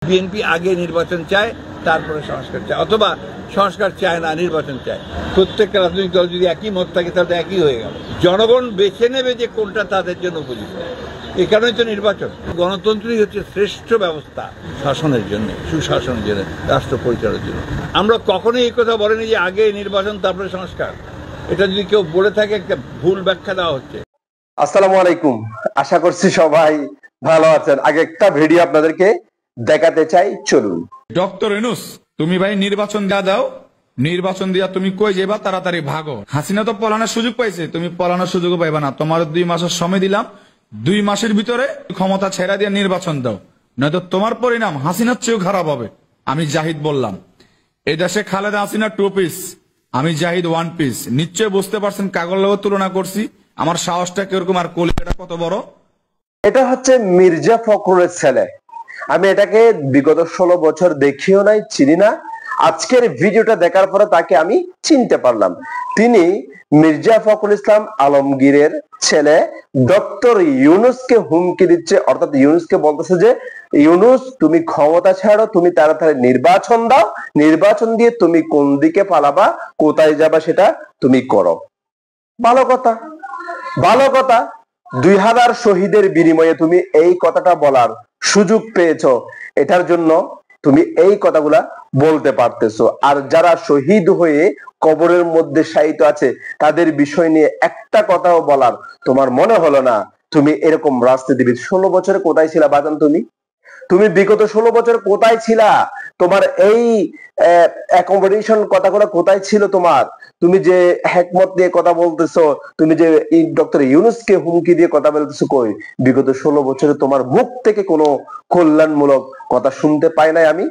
BNP আগে নির্বাচন চায়, তারপরে সংস্কার চায়, অথবা সংস্কার চায় না, নির্বাচন চায়। প্রত্যেকটা রাজনৈতিক দল যদি একই মত থাকে তাহলে একই হয়ে গেল। জনগণ বেছে নেবে যে কোনটা তাদের জন্য উপযুক্ত। এই কারণেই তো নির্বাচন। গণতন্ত্রই হচ্ছে শ্রেষ্ঠ ব্যবস্থা শাসনের জন্য, সুশাসনের জন্য, রাষ্ট্র পরিচালনার জন্য। আমরা কখনোই এই কথা বলিনি যে আগে নির্বাচন তারপরে সংস্কার। এটা যদি কেউ বলে থাকে একটা ভুল ব্যাখ্যা দেওয়া হচ্ছে। আসসালামু আলাইকুম, আশা করছি সবাই ভালো আছেন। আগে একটা ভিডিও আপনাদেরকে দেখাতে চাই, চলুন। ডক্টর ইউনূস, তুমি ভাই নির্বাচন দাও, নির্বাচন দিয়া তুমি কই যাবা, তাড়াতাড়ি ভাগো। হাসিনা তো পলানোর সুযোগ পাইছে, তুমি পলানোর সুযোগ পাইবা না। তোমার 2 মাসের সময় দিলাম, 2 মাসের ভিতরে ক্ষমতা ছেড়া দিয়ে নির্বাচন দাও, নয়তো তোমার পরিণাম হাসিনার চেয়েও খারাপ হবে। আমি জাহিদ বললাম, এই দেশে খালেদা হাসিনা 2 পিস, আমি জাহিদ 1 পিস। নিশ্চয় বুঝতে পারছেন কাগজ লোক তুলনা করছি, আমার সাহসটা কিরকম আর কলিজাটা কত বড়। এটা হচ্ছে মির্জা ফখরুলের ছেলে। আমি এটাকে বিগত 16 বছর দেখিও নাই, চিনি না। আজকের ভিডিওটা দেখার পরে তাকে আমি চিনতে পারলাম। তিনি মির্জা ফখরুল ইসলাম আলমগীরের ছেলে। ডক্টর ইউনূসকে হুমকি দিচ্ছে, অর্থাৎ ইউনূসকে বলতেছে যে ইউনূস তুমি ক্ষমতা ছাড়ো, তুমি তাড়াতাড়ি নির্বাচন দাও, নির্বাচন দিয়ে তুমি কোন দিকে পালাবা, কোথায় যাবা সেটা তুমি করো। ভালো কথা, ভালো কথা। 2000 শহীদের বিনিময়ে তুমি এই কথাটা বলার সুযোগ পেয়েছো, এটার জন্য তুমি এই কথাগুলা বলতে পারতেছো। আর যারা শহীদ হয়ে কবরের মধ্যে শায়িত আছে তাদের বিষয় নিয়ে একটা কথাও বলার তোমার মনে হলো না। তুমি এরকম রাজনীতিবিদ 16 বছরে কোথায় ছিলা বাজান? তুমি বিগত 16 বছর কোথায় ছিলা? তোমার এই অ্যাকোমোডেশন কথাগুলো কোথায় ছিল তোমার? তুমি যে হেকমত দিয়ে কথা বলতেছো, তুমি যে ডক্টর ইউনূসকে হুমকি দিয়ে কথা বলতেছো, কই বিগত 16 বছরে তোমার মুখ থেকে কোনো কল্যাণমূলক কথা শুনতে পাই নাই আমি।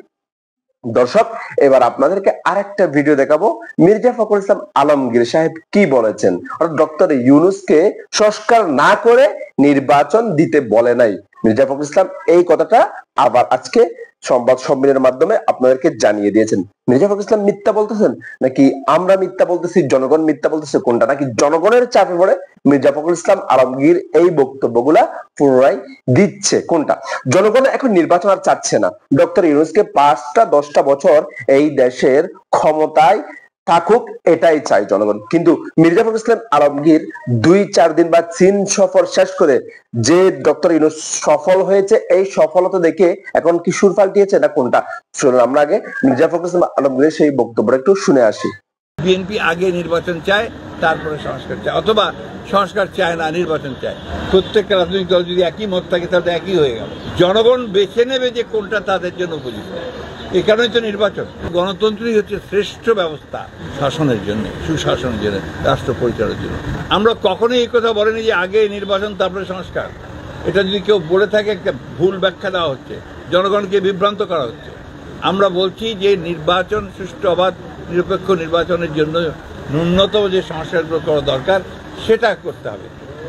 দর্শক, এবার আপনাদেরকে আরেকটা ভিডিও দেখাবো। মির্জা ফখরুল ইসলাম আলমগীর সাহেব কি বলেছেন। ডক্টর ইউনূসকে সংস্কার না করে নির্বাচন দিতে বলে নাই মির্জা ফখরুল ইসলাম, এই কথাটা আবার আজকে সংবাদ সম্মেলনের মাধ্যমে আপনাদেরকে জানিয়ে দিয়েছেন। মির্জা ফখরুল ইসলাম মিথ্যা বলতেছেন নাকি আমরা মিথ্যা বলতেছি, জনগণ মিথ্যা বলতেছে, কোনটা? নাকি জনগণের চাপে পড়ে মির্জা ফখরুল ইসলাম আলমগীর এই বক্তব্যগুলা পুনরায় দিচ্ছে? কোনটা? জনগণ এখন নির্বাচন আর চাচ্ছে না। ডক্টর ইউনূসকে 5টা 10টা বছর এই দেশের ক্ষমতায় থাকুক, এটাই চাই জনগণ। কিন্তু মির্জা ফখরুল ইসলাম আলমগীর 2-4 দিন বা চীন সফর শেষ করে যে ডক্টর ইউনূস সফল হয়েছে, এই সফলতা দেখে এখন কি সুর পাল্টিয়েছে না কোনটা? শুনুন, আমরা আগে মির্জা ফখরুল ইসলাম আলমগীরের সেই বক্তব্যটা একটু শুনে আসি। বিএনপি আগে নির্বাচন চায়, তারপরে সংস্কার চায়, অথবা সংস্কার চায় না, নির্বাচন চায়। প্রত্যেকটা রাজনৈতিক দল যদি একই মত থাকে তাহলে একই হয়ে গেল। জনগণ বেছে নেবে যে কোনটা তাদের জন্য উপযুক্ত। এই কারণেই তো নির্বাচন। গণতন্ত্রই হচ্ছে শ্রেষ্ঠ ব্যবস্থা শাসনের জন্য, সুশাসনের জন্য, রাষ্ট্র পরিচালনার জন্য। আমরা কখনোই এই কথা বলিনি যে আগে নির্বাচন তারপরে সংস্কার। এটা যদি কেউ বলে থাকে একটা ভুল ব্যাখ্যা দেওয়া হচ্ছে, জনগণকে বিভ্রান্ত করা হচ্ছে। আমরা বলছি যে নির্বাচন সুষ্ঠু, অবাধ, নিরপেক্ষ নির্বাচনের জন্য ন্যূনতম যে সংস্কারগুলো করা দরকার সেটা করতে হবে।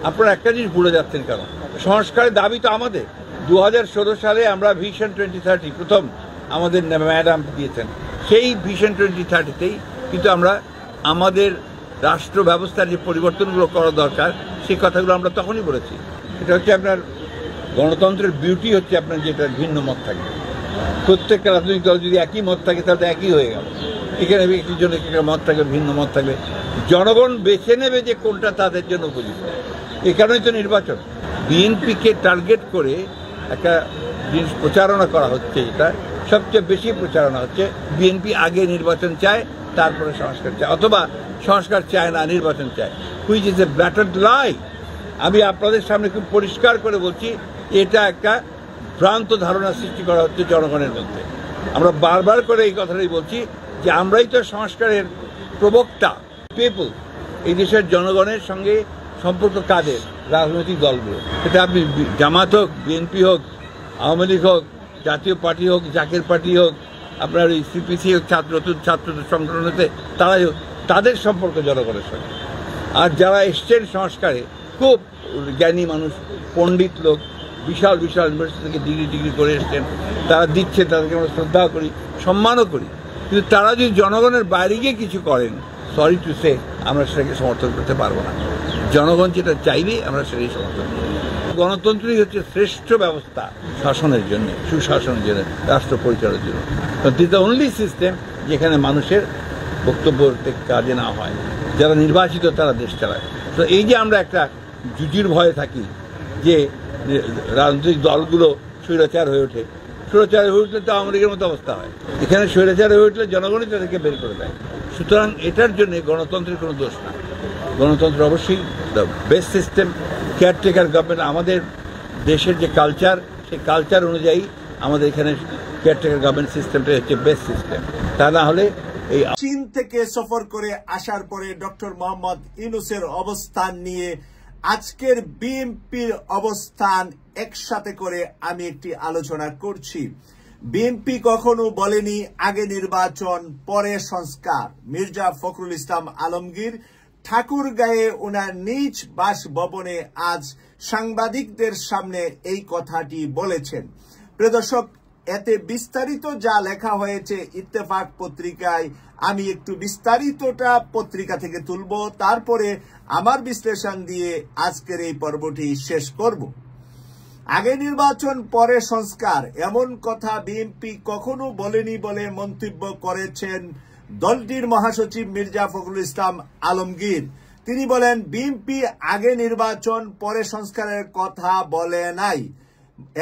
আপনারা একটা জিনিস ভুলে যাচ্ছেন, কারণ সংস্কারের দাবি তো আমাদের। 2016 সালে আমরা ভিশন 2030 প্রথম আমাদের ম্যাডাম দিয়েছেন, সেই ভিশন 2030তেই কিন্তু আমরা আমাদের রাষ্ট্র ব্যবস্থার যে পরিবর্তনগুলো করা দরকার সেই কথাগুলো আমরা তখনই বলেছি। এটা হচ্ছে আপনার গণতন্ত্রের বিউটি, হচ্ছে আপনার যেটা ভিন্ন মত থাকবে। প্রত্যেকটা রাজনৈতিক দল যদি একই মত থাকে তাহলে একই হয়ে গেল। এখানে একটির জন্য একটা মত থাকবে, ভিন্ন মত থাকবে। জনগণ বেছে নেবে যে কোনটা তাদের জন্য উপযুক্ত। এই কারণেই তো নির্বাচন। বিএনপিকে টার্গেট করে একটা জিনিস প্রচারণা করা হচ্ছে, এটা সবচেয়ে বেশি প্রচারণা হচ্ছে। বিএনপি আগে নির্বাচন চায়, তারপরে সংস্কার চায়, অথবা সংস্কার চায় না, নির্বাচন চায়, হুইচ ইজ এ ব্ল্যাটারেন্ট লাই। আমি আপনাদের সামনে খুব পরিষ্কার করে বলছি, এটা একটা ভ্রান্ত ধারণা সৃষ্টি করা হচ্ছে জনগণের মধ্যে। আমরা বারবার করে এই কথাটাই বলছি যে আমরাই তো সংস্কারের প্রবক্তা, পিপল। এই দেশের জনগণের সঙ্গে সম্পর্ক কাদের? রাজনৈতিক দলগুলো। সেটা আপনি জামাত হোক, বিএনপি হোক, আওয়ামী লীগ হোক, জাতীয় পার্টি হোক, জাকের পার্টি হোক, আপনার ওই সিপিসি হোক, ছাত্র সংগঠনতে, তারাই হোক, তাদের সম্পর্ক জনগণের সঙ্গে। আর যারা এসছেন সংস্কারে, খুব জ্ঞানী মানুষ, পণ্ডিত লোক, বিশাল বিশাল ইউনিভার্সিটি থেকে ডিগ্রি করে এসছেন, তারা দিচ্ছে, তাদেরকে আমরা শ্রদ্ধা করি, সম্মানও করি। কিন্তু তারা যদি জনগণের বাইরে গিয়ে কিছু করেন, সরি টু সে, আমরা সেটাকে সমর্থন করতে পারবো না। জনগণ যেটা চাইবে আমরা সেটাই সমর্থন করি। গণতন্ত্রই হচ্ছে শ্রেষ্ঠ ব্যবস্থা শাসনের জন্য, সুশাসনের জন্য, রাষ্ট্র পরিচালনার জন্য। দিস দ্য অনলি সিস্টেম যেখানে মানুষের বক্তব্য কাজে না হয়, যারা নির্বাচিত তারা দেশ চালায়। তো এই যে আমরা একটা জুজুর ভয়ে থাকি যে রাজনৈতিক দলগুলো স্বৈরাচার হয়ে ওঠে, স্বৈরাচার হয়ে উঠলে তো আওয়ামী লীগের মতো অবস্থা হয়। এখানে স্বৈরাচার হয়ে উঠলে জনগণই তাদেরকে বের করে দেয়। সুতরাং এটার জন্য গণতন্ত্রের কোনো দোষ না। গণতন্ত্র অবশ্যই the best system. Caretaker government, আমাদের দেশের যে কালচার, সেই কালচার অনুযায়ী আমাদের এখানে কেয়ারটেকার গভর্নমেন্ট সিস্টেমটা হচ্ছে বেস্ট সিস্টেম। তা না হলে এই চীন থেকে সফর করে আসার পরে ডক্টর মোহাম্মদ ইউনূসের অবস্থান নিয়ে আজকের বিএনপির অবস্থান একসাথে করে আমি একটি আলোচনা করছি। বিএনপি কখনো বলেনি আগে নির্বাচন পরে সংস্কার। মির্জা ফখরুল ইসলাম আলমগীর ঠাকুরগাঁয়ে ওনার নিজ বাসভবনে আজ সাংবাদিকদের সামনে এই কথাটি বলেছেন। প্রিয় দর্শক, এতে বিস্তারিত যা লেখা হয়েছে ইত্তেফাক পত্রিকায়, আমি একটু বিস্তারিতটা পত্রিকা থেকে তুলব, তারপরে আমার বিশ্লেষণ দিয়ে আজকের এই পর্বটি শেষ করব। আগে নির্বাচন পরে সংস্কার, এমন কথা বিএনপি কখনো বলেনি বলে মন্তব্য করেছেন দলটির মহাসচিব মির্জা ফখরুল ইসলাম আলমগীর। তিনি বলেন, বিএনপি আগে নির্বাচন পরে সংস্কারের কথা বলে নাই।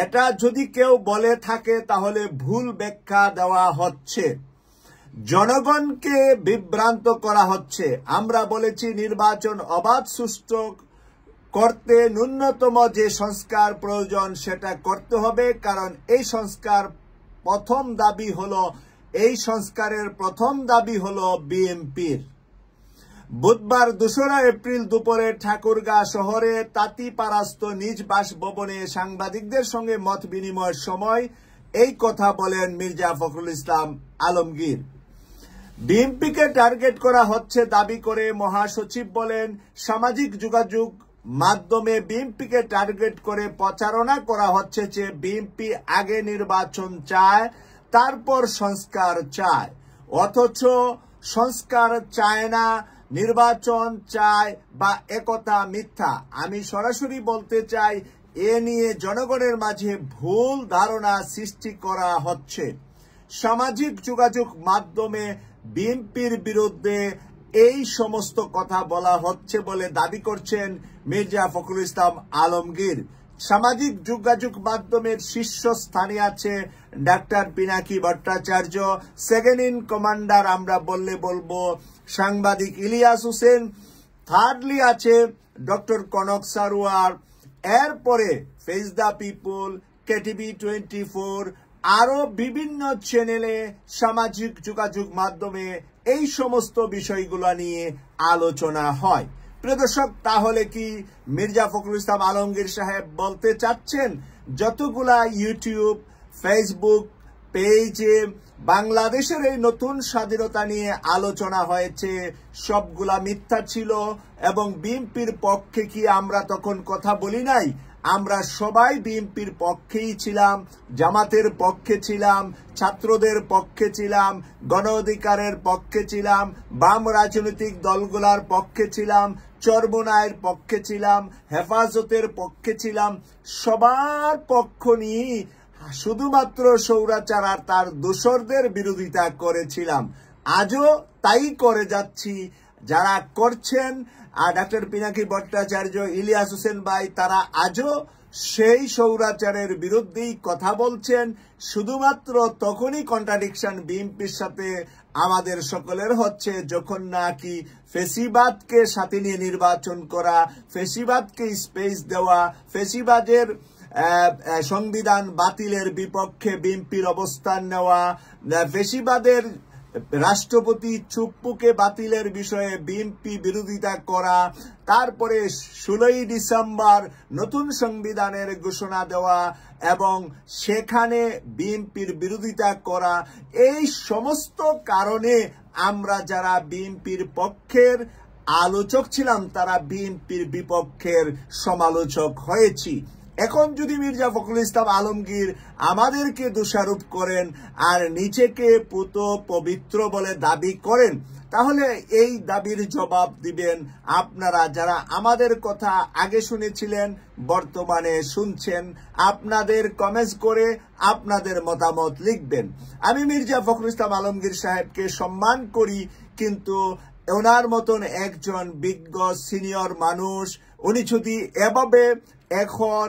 এটা যদি কেউ বলে থাকে তাহলে ভুল ব্যাখ্যা দেওয়া হচ্ছে, জনগণকে বিভ্রান্ত করা হচ্ছে। আমরা বলেছি নির্বাচন অবাধ সুষ্ঠু করতে ন্যূনতম যে সংস্কার প্রয়োজন সেটা করতে হবে, কারণ এই সংস্কারের প্রথম দাবি হলো বিএনপির। বুধবার 2 এপ্রিল দুপুরে ঠাকুরগাঁ শহরে তাঁতিপাড়াস্থ নিজ বাসভবনে সাংবাদিকদের সঙ্গে মত বিনিময়ের সময় এই কথা বলেন মির্জা ফখরুল ইসলাম আলমগীর। বিএনপিকে টার্গেট করা হচ্ছে দাবি করে মহাসচিব বলেন, সামাজিক যোগাযোগ মাধ্যমে বিএনপিকে টার্গেট করে প্রচারণা করা হচ্ছে যে বিএনপি আগে নির্বাচন চায় তারপর সংস্কার চায়, অথচ সংস্কার চায় না, নির্বাচন চায় বা একথা মিথ্যা। আমি সরাসরি বলতে চাই, এ নিয়ে জনগণের মাঝে ভুল ধারণা সৃষ্টি করা হচ্ছে। সামাজিক যোগাযোগ মাধ্যমে বিএনপির বিরুদ্ধে এই সমস্ত কথা বলা হচ্ছে বলে দাবি করছেন মির্জা ফখরুল ইসলাম আলমগীর। সামাজিক যোগাযোগ মাধ্যমের শীর্ষস্থানে আছে doctor Pinaki Bhattacharya, second in commander আমরা বললে বলবো সাংবাদিক ইলিয়াস হোসেন, থার্ডলি আছে ডক্টর কনক সারোয়ার, এরপরে ফেস দ্য পিপল, কেটিভি 24, আরো বিভিন্ন চ্যানেলে সামাজিক যোগাযোগ মাধ্যমে এই সমস্ত বিষয়গুলো নিয়ে আলোচনা হয়। প্রিয় দর্শক, তাহলে কি মির্জা ফখরুল ইসলাম আলমগীর সাহেব বলতে চাচ্ছেন যতগুলা ইউটিউব, ফেসবুক পেজে বাংলাদেশের এই নতুন স্বাধীনতা নিয়ে আলোচনা হয়েছে সবগুলা মিথ্যা ছিল এবং বিএনপির পক্ষে কি আমরা তখন কথা বলি নাই? আমরা সবাই বিএনপির পক্ষেই ছিলাম, জামাতের পক্ষে ছিলাম, ছাত্রদের পক্ষে ছিলাম, গণ অধিকারের পক্ষে ছিলাম, বাম রাজনৈতিক দলগুলার পক্ষে ছিলাম, চরমোনাইয়ের পক্ষে ছিলাম, হেফাজতের পক্ষে ছিলাম, সবার পক্ষ নিয়ে শুধুমাত্র স্বৈরাচার আর তার দোসরদের বিরোধিতা করেছিলাম। আজও তাই করে যাচ্ছি। যারা করছেন আর ডাক্তার পিনাকি ভট্টাচার্য, ইলিয়াস হোসেন ভাই, তারা আজও সেই স্বৈরাচারের বিরুদ্ধেই কথা বলছেন। শুধুমাত্র তখনই কন্ট্রাডিকশন বিএনপির সাথে আমাদের সকলের হচ্ছে যখন নাকি ফেসিবাদকে সাথে নিয়ে নির্বাচন করা, ফেসিবাদকে স্পেস দেওয়া, ফেসিবাদের সংবিধান বাতিলের বিপক্ষে বিএনপির অবস্থান নেওয়া, ফেসিবাদের রাষ্ট্রপতি চুপ্পুকে বাতিলের বিষয়ে বিএনপি বিরোধিতা করা, তারপরে 16ই ডিসেম্বর নতুন সংবিধানের ঘোষণা দেওয়া এবং সেখানে বিএনপির বিরোধিতা করা, এই সমস্ত কারণে আমরা যারা বিএনপির পক্ষের আলোচক ছিলাম তারা বিএনপির বিপক্ষের সমালোচক হয়েছি। এখন যদি মির্জা ফখরুল ইসলাম আলমগীর আমাদেরকে দোষারোপ করেন আর নিজেকে পুত পবিত্র বলে দাবি করেন, তাহলে এই দাবির জবাব দিবেন আপনারা যারা আমাদের কথা আগে শুনেছিলেন, বর্তমানে শুনছেন। আপনাদের কমেন্টস করে আপনাদের মতামত লিখবেন। আমি মির্জা ফখরুল ইসলাম আলমগীর সাহেবকে সম্মান করি, কিন্তু ওনার মতন একজন বিজ্ঞ সিনিয়র মানুষ, উনি যদি এভাবে এখন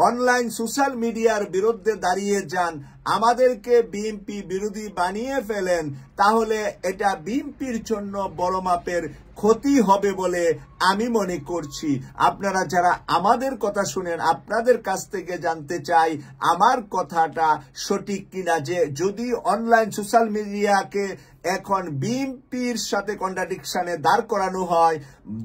অনলাইন সোশ্যাল মিডিয়ার বিরুদ্ধে দাঁড়িয়ে যান, আমাদেরকে বিএনপি বিরোধী বানিয়ে ফেলেন, তাহলে এটা বিএনপির জন্য বড় মাপের ক্ষতি হবে বলে আমি মনে করছি। আপনারা যারা আমাদের কথা শুনেন, আপনাদের কাছ থেকে জানতে চাই আমার কথাটা সঠিক কিনা, যে যদি অনলাইন সোশ্যাল মিডিয়াকে এখন বিএনপির সাথে কন্ট্রাডিকশনে দাঁড় করানো হয়,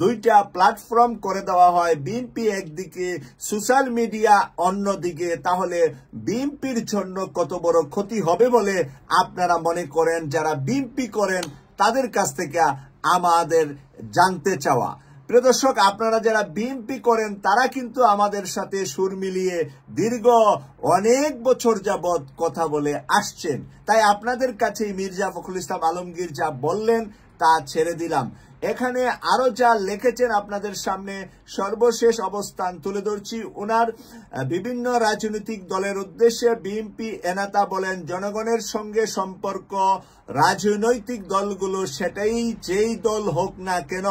দুইটা প্ল্যাটফর্ম করে দেওয়া হয়, বিএনপি একদিকে সোশ্যাল মিডিয়া অন্যদিকে, তাহলে বিএনপির জন্য কত বড় ক্ষতি হবে বলে আপনারা মনে করেন? যারা বিএনপি করেন তাদের কাছ থেকে আমাদের জানতে চাওয়া। প্রিয় দর্শক, আপনারা যারা বিএনপি করেন তারা কিন্তু আমাদের সাথে সুর মিলিয়ে দীর্ঘ অনেক বছর যাবৎ কথা বলে আসছেন। তাই আপনাদের কাছে মির্জা ফখরুল ইসলাম আলমগীর যা বললেন তা ছেড়ে দিলাম। এখানে আরো যা লিখেছেন আপনাদের সামনে সর্বশেষ অবস্থান তুলে ধরছি। ওনার বিভিন্ন রাজনৈতিক দলের উদ্দেশ্যে বিএনপি নেতা বলেন, জনগণের সঙ্গে সম্পর্ক রাজনৈতিক দলগুলো সেটাই যেই দল হোক না কেন,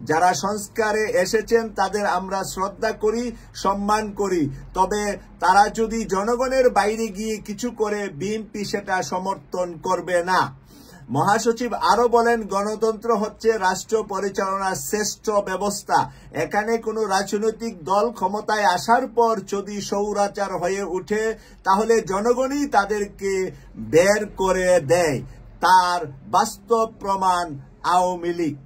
যারা সংস্কারে এসেছেন তাদের আমরা শ্রদ্ধা করি, সম্মান করি, তবে তারা যদি জনগণের বাইরে গিয়ে কিছু করে বিএনপি সেটা সমর্থন করবে না। মহাসচিব আরো বলেন, গণতন্ত্র হচ্ছে রাষ্ট্র পরিচালনার শ্রেষ্ঠ ব্যবস্থা। এখানে কোনো রাজনৈতিক দল ক্ষমতায় আসার পর যদি স্বৈরাচার হয়ে ওঠে, তাহলে জনগণই তাদেরকে বের করে দেয়। তার বাস্তব প্রমাণ আওয়ামী লীগ।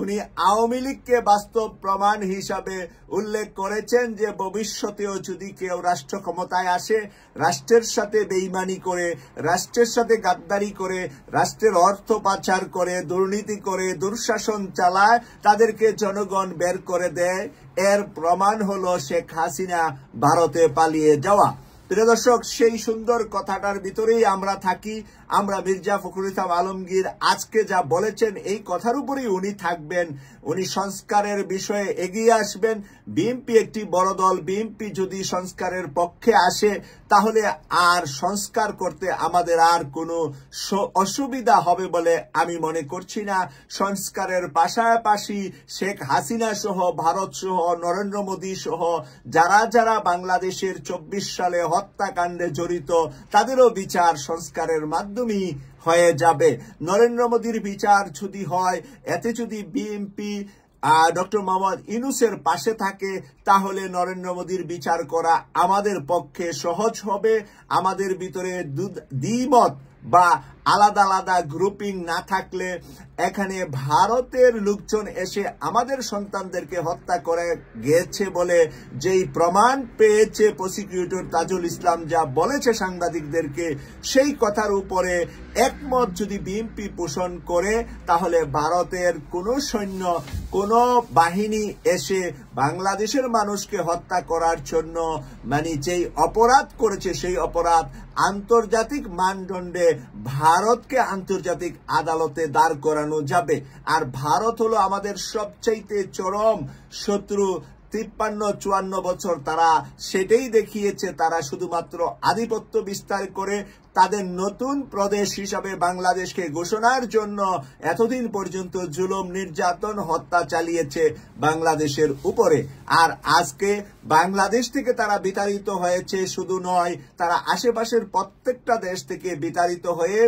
উনি আওয়ামী লীগকে বাস্তব প্রমাণ হিসাবে উল্লেখ করেছেন যে ভবিষ্যতেও যদি কেউ রাষ্ট্র ক্ষমতায় আসে, রাষ্ট্রের সাথে বেইমানি করে, রাষ্ট্রের সাথে গাদ্দারি করে, রাষ্ট্রের অর্থ পাচার করে, দুর্নীতি করে, দুঃশাসন চালায়, তাদেরকে জনগণ বের করে দেয়। এর প্রমাণ হলো শেখ হাসিনা ভারতে পালিয়ে যাওয়া। প্রিয় দর্শক, সেই সুন্দর কথাটার ভিতরেই আমরা থাকি। আমরা মির্জা ফখরুল ইসলাম আলমগীর আজকে যা বলেছেন এই কথার উপরেই উনি থাকবেন। উনি সংস্কারের বিষয়ে এগিয়ে আসবেন। বিএনপি একটি বড় দল, বিএনপি যদি সংস্কারের পক্ষে আসে তাহলে আর সংস্কার করতে আমাদের আর কোনো অসুবিধা হবে বলে আমি মনে করছি না। সংস্কারের পাশাপাশি শেখ হাসিনা সহ, ভারত সহ, নরেন্দ্র মোদী সহ যারা যারা বাংলাদেশের 24 সালে হত্যাকাণ্ডে জড়িত, তাদেরও বিচার সংস্কারের মাধ্যমে হয়ে যাবে। নরেন্দ্র মোদীর বিচার যদি হয়, এতে যদি বিএনপি ডক্টর মোহাম্মদ ইউনূসের পাশে থাকে, তাহলে নরেন্দ্র মোদীর বিচার করা আমাদের পক্ষে সহজ হবে। আমাদের ভিতরে দ্বিমত বা আলাদা আলাদা গ্রুপিং না থাকলে, এখানে ভারতের লোকজন এসে আমাদের সন্তানদেরকে হত্যা করে গেছে বলে যেই প্রমাণ পেয়েছে প্রসিকিউটর তাজুল ইসলাম, যা বলেছে সাংবাদিকদেরকে, সেই কথার উপরে একমত যদি বিএনপি পোষণ করে, তাহলে ভারতের কোনো সৈন্য, কোনো বাহিনী এসে বাংলাদেশের মানুষকে হত্যা করার জন্য যেই অপরাধ করেছে, সেই অপরাধ আন্তর্জাতিক মানদণ্ডে ভারতকে আন্তর্জাতিক আদালতে দাঁড় করানো যাবে। আর ভারত হলো আমাদের সবচাইতে চরম শত্রু। 53-54 বছর তারা সেটাই দেখিয়েছে। তারা শুধুমাত্র আধিপত্য বিস্তার করে তাদের নতুন প্রদেশ হিসাবে বাংলাদেশকে ঘোষণার জন্য এতদিন পর্যন্ত জুলুম, নির্যাতন, হত্যা চালিয়েছে বাংলাদেশের উপরে। আর আজকে বাংলাদেশ থেকে তারা বিতাড়িত হয়েছে, শুধু নয়, তারা আশেপাশের প্রত্যেকটা দেশ থেকে বিতাড়িত হয়ে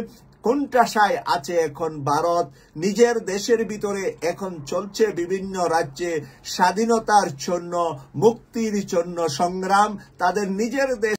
কোণঠাসায় আছে এখন ভারত। নিজের দেশের ভিতরে এখন চলছে বিভিন্ন রাজ্যে স্বাধীনতার জন্য, মুক্তির জন্য সংগ্রাম। তাদের নিজের দেশ